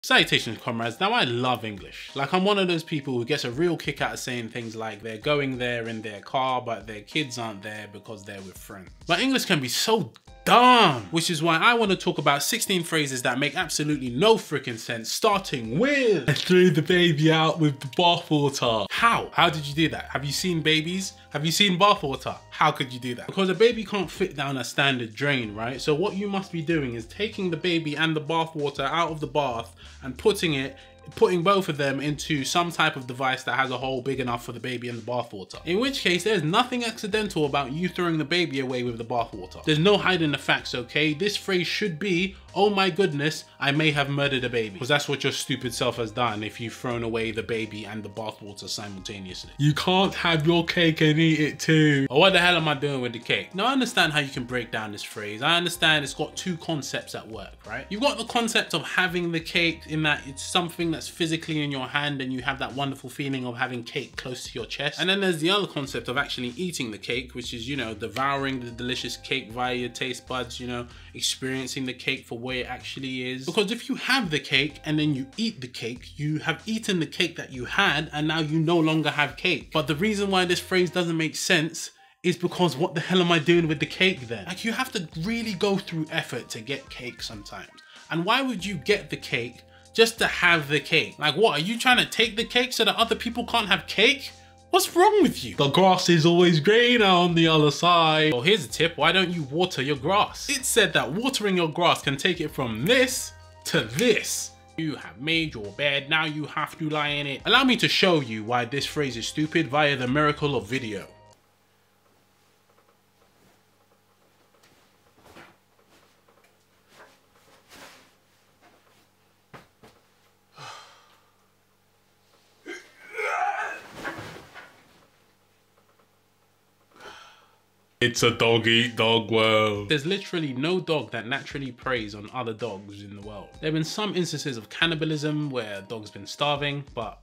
Salutations, comrades. Now, I love English. Like, I'm one of those people who gets a real kick out of saying things like they're going there in their car, but their kids aren't there because they're with friends. But English can be so dumb, which is why I want to talk about 16 phrases that make absolutely no freaking sense, starting with I threw the baby out with the bathwater. How? How did you do that? Have you seen babies? Have you seen bathwater? How could you do that? Because a baby can't fit down a standard drain, right? So what you must be doing is taking the baby and the bathwater out of the bath and putting both of them into some type of device that has a hole big enough for the baby and the bathwater. In which case, there's nothing accidental about you throwing the baby away with the bathwater. There's no hiding the facts, okay? This phrase should be, oh my goodness, I may have murdered a baby. Because that's what your stupid self has done if you've thrown away the baby and the bathwater simultaneously. You can't have your cake and eat it too. Oh, what the hell am I doing with the cake? Now, I understand how you can break down this phrase. I understand it's got two concepts at work, right? You've got the concept of having the cake in that it's something that's physically in your hand and you have that wonderful feeling of having cake close to your chest. And then there's the other concept of actually eating the cake, which is, you know, devouring the delicious cake via your taste buds, you know, experiencing the cake for what it actually is. Because if you have the cake and then you eat the cake, you have eaten the cake that you had and now you no longer have cake. But the reason why this phrase doesn't make sense is because what the hell am I doing with the cake then? Like, you have to really go through effort to get cake sometimes. And why would you get the cake just to have the cake? Like, what, are you trying to take the cake so that other people can't have cake? What's wrong with you? The grass is always greener on the other side. Well, here's a tip. Why don't you water your grass? It's said that watering your grass can take it from this to this. You have made your bed, now you have to lie in it. Allow me to show you why this phrase is stupid via the miracle of video. It's a dog-eat-dog world. There's literally no dog that naturally preys on other dogs in the world. There have been some instances of cannibalism where a dog's been starving, but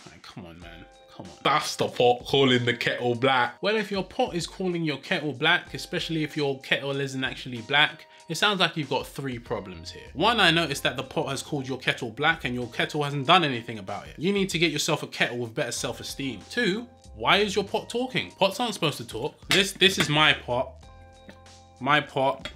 like, come on, man. Come on. That's the pot calling the kettle black. Well, if your pot is calling your kettle black, especially if your kettle isn't actually black, it sounds like you've got three problems here. One, I noticed that the pot has called your kettle black and your kettle hasn't done anything about it. You need to get yourself a kettle with better self-esteem. Two, why is your pot talking? Pots aren't supposed to talk. This is my pot. My pot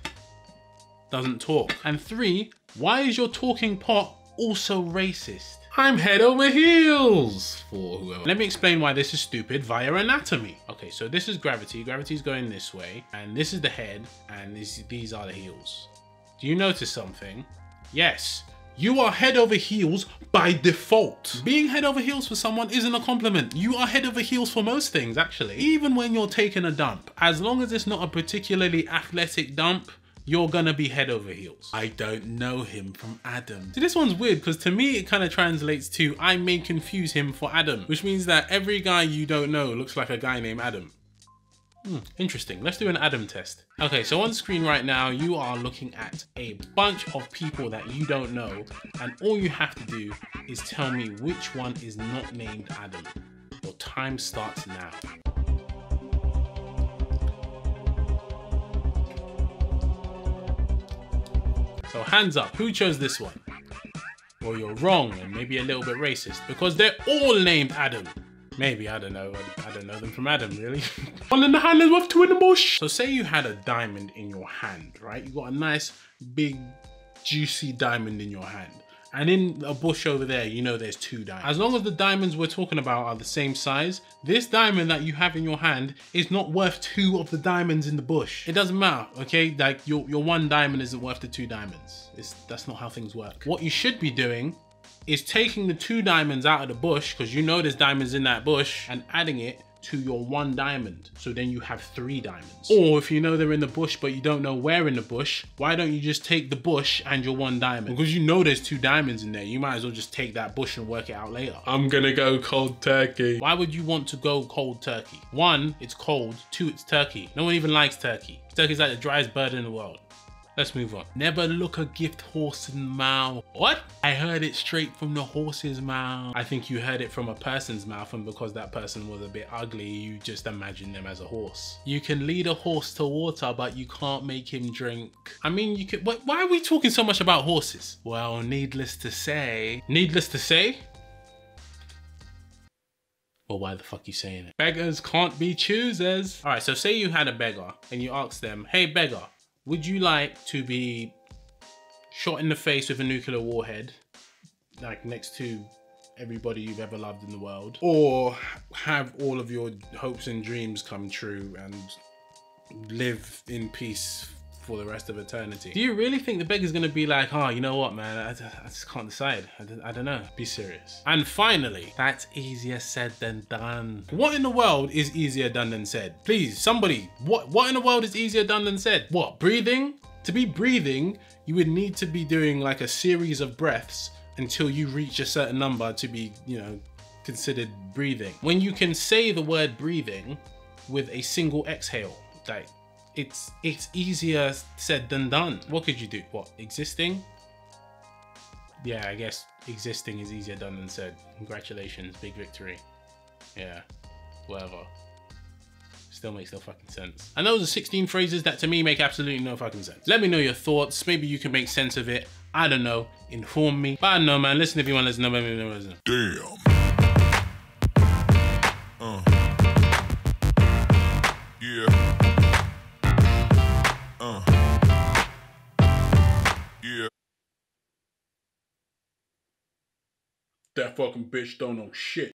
doesn't talk. And three, why is your talking pot also racist? I'm head over heels for whoever. Let me explain why this is stupid via anatomy. Okay, so this is gravity. Gravity's going this way, and this is the head, and these are the heels. Do you notice something? Yes. You are head over heels by default. Being head over heels for someone isn't a compliment. You are head over heels for most things, actually. Even when you're taking a dump, as long as it's not a particularly athletic dump, you're gonna be head over heels. I don't know him from Adam. See, this one's weird because to me it kind of translates to I may confuse him for Adam, which means that every guy you don't know looks like a guy named Adam. Interesting. Let's do an Adam test. Okay, so on screen right now, you are looking at a bunch of people that you don't know, and all you have to do is tell me which one is not named Adam. Your time starts now. So hands up, who chose this one? Well, you're wrong and maybe a little bit racist because they're all named Adam. Maybe, I don't know. I don't know them from Adam, really. One in the hand is worth two in the bush. So say you had a diamond in your hand, right? You got a nice, big, juicy diamond in your hand. And in a bush over there, you know there's two diamonds. As long as the diamonds we're talking about are the same size, this diamond that you have in your hand is not worth two of the diamonds in the bush. It doesn't matter, okay? Like your one diamond isn't worth the two diamonds. That's not how things work. What you should be doing is taking the two diamonds out of the bush, because you know there's diamonds in that bush, and adding it to your one diamond. So then you have three diamonds. Or if you know they're in the bush, but you don't know where in the bush, why don't you just take the bush and your one diamond? Because you know there's two diamonds in there. You might as well just take that bush and work it out later. I'm gonna go cold turkey. Why would you want to go cold turkey? One, it's cold. Two, it's turkey. No one even likes turkey. Turkey's like the driest bird in the world. Let's move on. Never look a gift horse in the mouth. What? I heard it straight from the horse's mouth. I think you heard it from a person's mouth, and because that person was a bit ugly, you just imagine them as a horse. You can lead a horse to water, but you can't make him drink. I mean, you could, why are we talking so much about horses? Well, needless to say. Needless to say? Well, why the fuck are you saying it? Beggars can't be choosers. All right, so say you had a beggar and you asked them, hey beggar, would you like to be shot in the face with a nuclear warhead, like next to everybody you've ever loved in the world, or have all of your hopes and dreams come true and live in peace for the rest of eternity? Do you really think the beggar's gonna be like, oh, you know what, man, I just can't decide. I don't know. Be serious. And finally, that's easier said than done. What in the world is easier done than said? Please, somebody, what in the world is easier done than said? What, breathing? To be breathing, you would need to be doing like a series of breaths until you reach a certain number to be, you know, considered breathing. When you can say the word breathing with a single exhale, like, it's easier said than done. What could you do? What, existing? Yeah, I guess existing is easier done than said. Congratulations, big victory. Yeah, whatever. Still makes no fucking sense. And those are 16 phrases that to me make absolutely no fucking sense. Let me know your thoughts. Maybe you can make sense of it. I don't know. Inform me. But I don't know, man. Listen if you want to listen. Listen. Damn. Yeah. Yeah. That fucking bitch don't know shit.